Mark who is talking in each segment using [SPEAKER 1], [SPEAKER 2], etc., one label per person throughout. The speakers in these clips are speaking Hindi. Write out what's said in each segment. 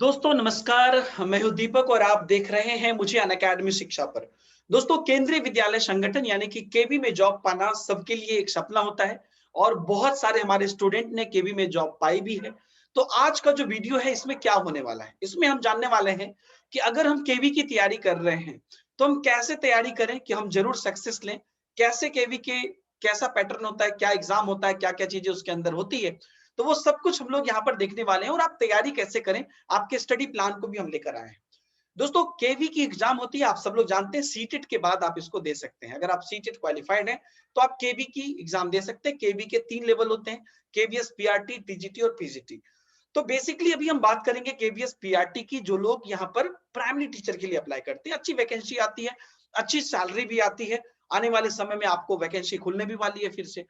[SPEAKER 1] दोस्तों नमस्कार, मैं हूं दीपक और आप देख रहे हैं मुझे अनअकैडमी शिक्षा पर। दोस्तों, केंद्रीय विद्यालय संगठन यानी कि केवी में जॉब पाना सबके लिए एक सपना होता है और बहुत सारे हमारे स्टूडेंट ने केवी में जॉब पाई भी है। तो आज का जो वीडियो है इसमें क्या होने वाला है, इसमें हम जानने वाले हैं कि अगर हम केवी की तैयारी कर रहे हैं तो हम कैसे तैयारी करें कि हम जरूर सक्सेस लें। कैसे केवी के कैसा पैटर्न होता है, क्या एग्जाम होता है, क्या क्या चीजें उसके अंदर होती है, तो वो सब कुछ हम लोग यहाँ पर देखने वाले हैं और आप तैयारी कैसे करें, आपके स्टडी प्लान को भी हम लेकर आए हैं। दोस्तों, केवी की एग्जाम होती है, आप सब लोग जानते हैं, सीटेट के बाद आप इसको दे सकते हैं। अगर आप सीटेट क्वालिफाइड हैं तो आप केवी की एग्जाम दे सकते हैं। केवी के 3 लेवल होते हैं, केवीएस, पीआरटी, टीजीटी और पीजीटी। तो बेसिकली अभी हम बात करेंगे केवीएस पीआरटी की। जो लोग यहाँ पर प्राइमरी टीचर के लिए अप्लाई करते हैं, अच्छी वैकेंसी आती है, अच्छी सैलरी भी आती है। आने वाले समय में आपको वैकेंसी खुलने भी वाली है फिर से।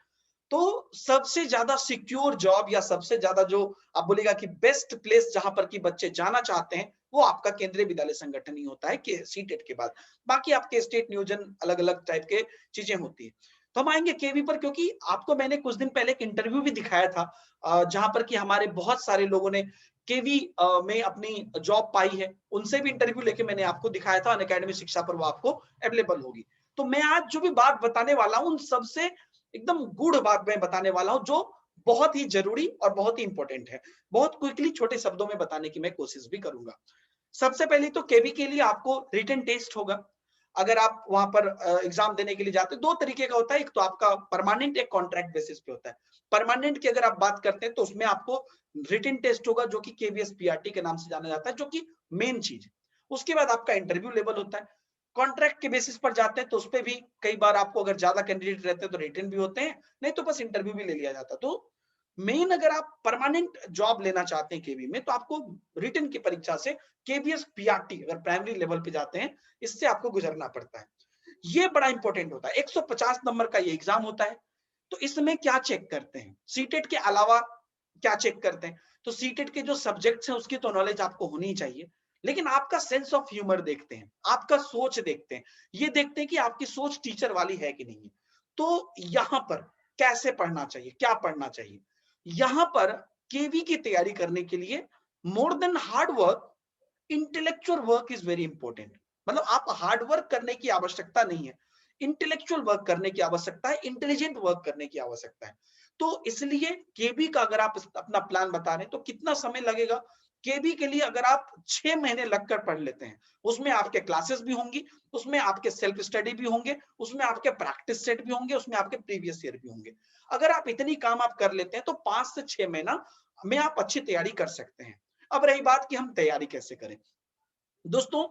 [SPEAKER 1] तो सबसे ज्यादा सिक्योर जॉब या सबसे ज्यादा जो आप बोलेगा कि बेस्ट प्लेस जहां पर कि बच्चे जाना चाहते हैं, वो आपका केंद्रीय विद्यालय संगठन ही होता है कि सीटेट के बाद। बाकी आपके स्टेट नियोजन अलग अलग टाइप के चीजें होती है। तो हम आएंगे केवी पर, क्योंकि आपको मैंने कुछ दिन पहले एक इंटरव्यू भी दिखाया था, जहां पर कि हमारे बहुत सारे लोगों ने केवी में अपनी जॉब पाई है। उनसे भी इंटरव्यू लेके मैंने आपको दिखाया था, अनअकैडमी शिक्षा पर वो आपको अवेलेबल होगी। तो मैं आज जो भी बात बताने वाला हूं, उन सबसे एकदम गूढ़ बात मैं बताने वाला हूं, जो बहुत ही जरूरी और बहुत ही इंपॉर्टेंट है। बहुत क्विकली छोटे शब्दों में बताने की मैं कोशिश भी करूंगा। सबसे पहले तो केवी के लिए आपको रिटन टेस्ट होगा। अगर आप वहां पर एग्जाम देने के लिए जाते हैं, दो तरीके का होता है, एक तो आपका परमानेंट, एक कॉन्ट्रैक्ट बेसिस पे होता है। परमानेंट की अगर आप बात करते हैं तो उसमें आपको रिटन टेस्ट होगा, जो कि केवीएस पीआरटी के नाम से जाना जाता है, जो कि मेन चीज है। उसके बाद आपका इंटरव्यू लेवल होता है। कॉन्ट्रैक्ट के बेसिस पर जाते हैं तो उसपे भी कई बार आपको अगर ज्यादा कैंडिडेट रहते हैं तो रिटन भी होते हैं, नहीं तो बस इंटरव्यू भी ले लिया जाता है। तो मेन अगर आप परमानेंट जॉब लेना चाहते हैं केवी में, तो आपको रिटन की परीक्षा से केवीएस पीआरटी अगर प्राइमरी लेवल पे जाते हैं, इससे आपको गुजरना पड़ता है। ये बड़ा इंपॉर्टेंट होता है। 150 नंबर का ये एग्जाम होता है। तो इसमें क्या चेक करते हैं, सीटेट के अलावा क्या चेक करते हैं, तो सीटेट के जो सब्जेक्ट्स हैं उसकी तो नॉलेज आपको होनी ही चाहिए, लेकिन आपका सेंस ऑफ ह्यूमर देखते हैं, आपका सोच देखते हैं। ये देखते हैं कि आपकी सोच टीचर वाली है कि नहीं है। तो यहां पर कैसे पढ़ना चाहिए, क्या पढ़ना चाहिए, यहां पर केवी की तैयारी करने के लिए more than hard work, intellectual work is very important. मतलब आप हार्ड वर्क करने की आवश्यकता नहीं है, इंटेलेक्चुअल वर्क करने की आवश्यकता है, इंटेलिजेंट वर्क करने की आवश्यकता है। तो इसलिए केबी का अगर आप अपना प्लान बता रहे हैं तो कितना समय लगेगा। केबी के लिए अगर आप 6 महीने लगकर पढ़ लेते हैं, उसमें आपके क्लासेस भी होंगी, उसमें आपके सेल्फ स्टडी भी होंगे, उसमें आपके प्रैक्टिस सेट भी होंगे, उसमें आपके प्रीवियस ईयर भी होंगे। अगर आप इतनी काम आप कर लेते हैं तो 5 से 6 महीना में आप अच्छी तैयारी कर सकते हैं। अब रही बात कि हम तैयारी कैसे करें। दोस्तों,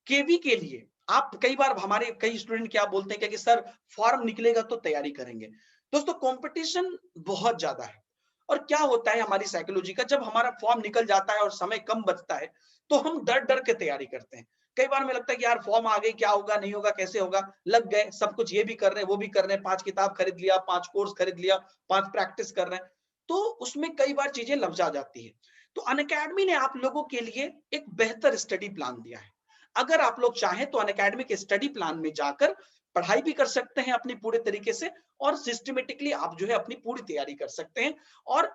[SPEAKER 1] केवी के लिए आप कई बार, हमारे कई स्टूडेंट क्या बोलते हैं कि सर फॉर्म निकलेगा तो तैयारी करेंगे। दोस्तों, कंपटीशन बहुत ज्यादा है। और क्या होता है हमारी साइकोलॉजी का, जब हमारा फॉर्म निकल जाता है और समय कम बचता है तो हम डर डर के तैयारी करते हैं। कई बार में लगता है कि यार फॉर्म आ गई, क्या होगा, नहीं होगा, कैसे होगा, लग गए सब कुछ, ये भी कर रहे हैं, वो भी कर रहे हैं, 5 किताब खरीद लिया, 5 कोर्स खरीद लिया, 5 प्रैक्टिस कर रहे हैं। तो उसमें कई बार चीजें लपजा जाती है। तो अनअकैडमी ने आप लोगों के लिए एक बेहतर स्टडी प्लान दिया है। अगर आप लोग चाहें तो अनअकैडमी के स्टडी प्लान में जाकर पढ़ाई भी कर सकते हैं अपनी पूरे तरीके से, और सिस्टमेटिकली आप जो है अपनी पूरी तैयारी कर सकते हैं और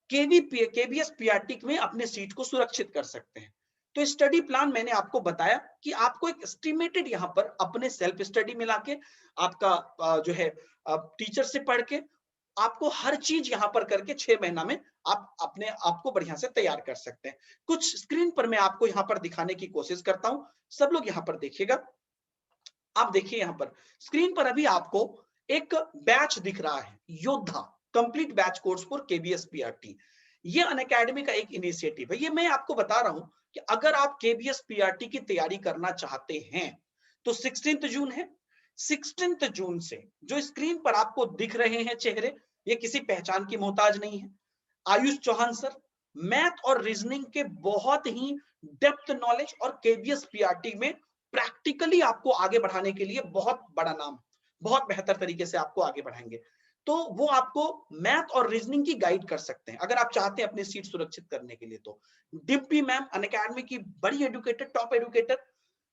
[SPEAKER 1] केबीएस पीआरटी में अपने सीट को सुरक्षित कर सकते हैं। तो स्टडी प्लान मैंने आपको बताया कि आपको एक एस्टिमेटेड यहाँ पर अपने सेल्फ स्टडी मिला के, आपका जो है टीचर से पढ़ के, आपको हर चीज यहाँ पर करके 6 महीना में आप अपने आप को बढ़िया से तैयार कर सकते हैं। कुछ स्क्रीन पर मैं आपको यहाँ पर दिखाने की कोशिश करता हूं, सब लोग यहाँ पर देखिएगा। आप देखिए यहाँ पर स्क्रीन पर अभी आपको एक बैच दिख रहा है, योद्धा complete batch course for KBS PRT. ये अनअकैडमी का एक इनिशिएटिव है। ये मैं आपको बता रहा हूं कि अगर आप केबीएस पीआरटी की तैयारी करना चाहते हैं तो 16 जून है। 16 जून से जो स्क्रीन पर आपको दिख रहे हैं चेहरे, ये किसी पहचान की मोहताज नहीं है। आयुष चौहान सर, मैथ और रीजनिंग के बहुत ही डेप्थ नॉलेज और केबीएस पीआरटी में प्रैक्टिकली आपको आगे बढ़ाने के लिए बहुत बड़ा नाम, बहुत बेहतर तरीके से आपको आगे बढ़ाएंगे। तो वो आपको मैथ और रीजनिंग की गाइड कर सकते हैं अगर आप चाहते हैं अपनी सीट सुरक्षित करने के लिए। तो डिम्पी मैम अनअकैडमी की बड़ी educator, top educator,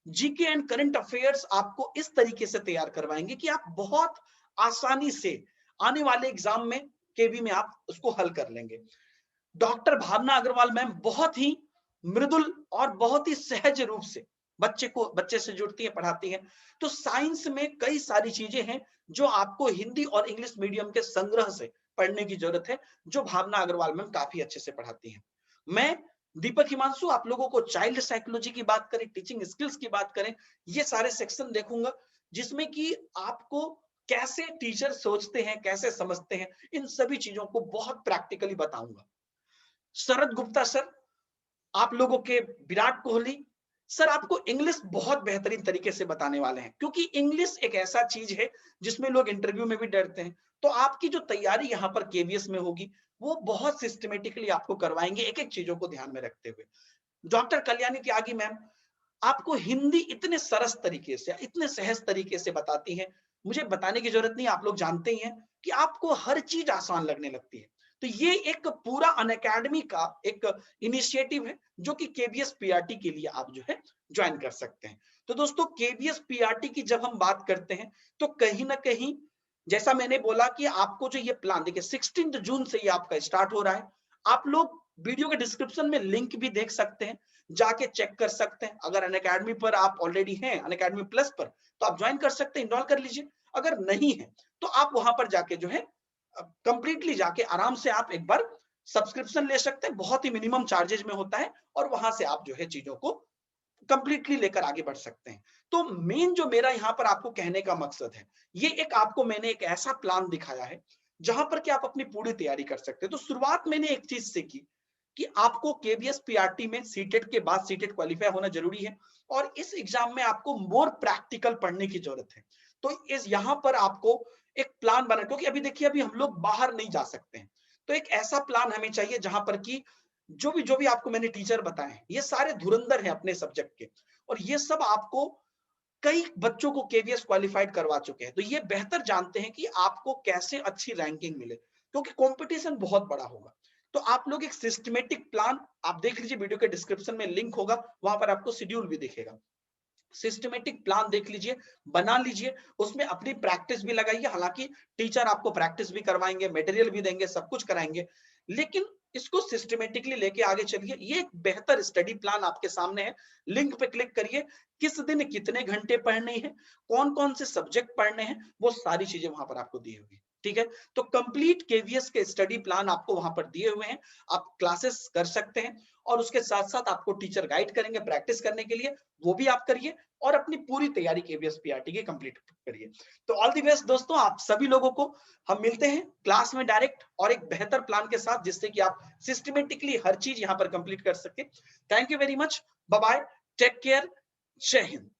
[SPEAKER 1] GK and current affairs आपको इस तरीके से तैयार करवाएंगे कि आप बहुत आसानी से आने वाले एग्जाम में केवी में आप उसको हल कर लेंगे। डॉक्टर भावना अग्रवाल मैम बहुत ही मृदुल और बहुत ही सहज रूप से बच्चे से जुड़ती है, पढ़ाती है। तो साइंस में कई सारी चीजें हैं जो आपको हिंदी और इंग्लिश मीडियम के संग्रह से पढ़ने की जरूरत है, जो भावना अग्रवाल मैम काफी अच्छे से पढ़ाती हैं। मैं दीपक हिमांशु आप लोगों को चाइल्ड साइकोलॉजी की बात करें, टीचिंग स्किल्स की बात करें, ये सारे सेक्शन देखूंगा, जिसमें कि आपको कैसे टीचर सोचते हैं, कैसे समझते हैं, इन सभी चीजों को बहुत प्रैक्टिकली बताऊंगा। शरद गुप्ता सर, आप लोगों के विराट कोहली सर आपको इंग्लिश बहुत बेहतरीन तरीके से बताने वाले हैं, क्योंकि इंग्लिश एक ऐसा चीज है जिसमें लोग इंटरव्यू में भी डरते हैं। तो आपकी जो तैयारी यहाँ पर केवीएस में होगी, वो बहुत सिस्टमेटिकली आपको करवाएंगे, एक एक चीजों को ध्यान में रखते हुए। डॉक्टर कल्याणी त्यागी मैम आपको हिंदी इतने सरस तरीके से, इतने सहज तरीके से बताती हैं, मुझे बताने की जरूरत नहीं, आप लोग जानते ही हैं कि आपको हर चीज आसान लगने लगती है। तो ये एक पूरा अनअकैडमी का एक इनिशिएटिव है, जो कि केबीएस पीआरटी के लिए आप जो है ज्वाइन कर सकते हैं। तो दोस्तों केबीएस पीआरटी की जब हम बात करते हैं, तो कहीं ना कहीं जैसा मैंने बोला कि आपको जो ये प्लान देखिए 16 जून से ये आपका स्टार्ट हो रहा है। आप लोग वीडियो के डिस्क्रिप्शन में लिंक भी देख सकते हैं, जाके चेक कर सकते हैं। अगर अनअकैडमी पर आप ऑलरेडी हैं, अनअकैडमी प्लस पर, तो आप ज्वाइन कर सकते हैं, इनरोल कर लीजिए। अगर नहीं है तो आप वहां पर जाके जो है कंप्लीटली जाके आराम से आप एक बार सब्सक्रिप्शन ले सकते हैं, बहुत ही मिनिमम चार्जेज में होता है, और वहां से आप जो है चीजों को कंप्लीटली लेकर आगे बढ़ सकते हैं। तो मेन जो मेरा यहाँ पर आपको कहने का मकसद है, ये एक आपको मैंने एक ऐसा प्लान दिखाया है जहां पर कि आप अपनी पूरी तैयारी कर सकते हैं। तो शुरुआत मैंने एक चीज से की कि आपको केबीएस पीआरटी में सीटेट के बाद सीटेट क्वालिफाई होना जरूरी है, और इस एग्जाम में आपको मोर प्रैक्टिकल पढ़ने की जरूरत है। तो इस यहाँ पर आपको एक प्लान बना, क्योंकि अभी देखिए अभी हम लोग बाहर नहीं जा सकते हैं, तो एक ऐसा प्लान हमें चाहिए जहां पर कि जो भी आपको मैंने टीचर बताए ये सारे धुरंधर हैं अपने सब्जेक्ट के, और ये सब आपको कई बच्चों को केवीएस क्वालिफाइड करवा चुके हैं। तो ये बेहतर जानते हैं कि आपको कैसे अच्छी रैंकिंग मिले, क्योंकि कंपटीशन बहुत बड़ा होगा। तो आप लोग एक सिस्टमेटिक प्लान आप देख लीजिए, वीडियो के डिस्क्रिप्शन में लिंक होगा, वहां पर आपको शेड्यूल भी दिखेगा। सिस्टमेटिक प्लान देख लीजिए, बना लीजिए, उसमें अपनी प्रैक्टिस भी लगाइए। हालांकि टीचर आपको प्रैक्टिस भी करवाएंगे, मटेरियल भी देंगे, सब कुछ कराएंगे, लेकिन इसको सिस्टमेटिकली लेके आगे चलिए। ये एक बेहतर स्टडी प्लान आपके सामने है, लिंक पे क्लिक करिए, किस दिन कितने घंटे पढ़ने हैं, कौन कौन से सब्जेक्ट पढ़ने हैं, वो सारी चीजें वहां पर आपको दी होगी। ठीक है, तो कंप्लीट केवीएस के स्टडी प्लान आपको वहां पर दिए हुए हैं, आप क्लासेस कर सकते हैं, और उसके साथ साथ आपको टीचर गाइड करेंगे प्रैक्टिस करने के लिए, वो भी आप करिए, और अपनी पूरी तैयारी केवीएस पीआरटी की कंप्लीट करिए। तो ऑल द बेस्ट दोस्तों, आप सभी लोगों को हम मिलते हैं क्लास में डायरेक्ट और एक बेहतर प्लान के साथ, जिससे कि आप सिस्टमेटिकली हर चीज यहां पर कंप्लीट कर सके। Thank you very much, bye bye, take care, जय हिंद।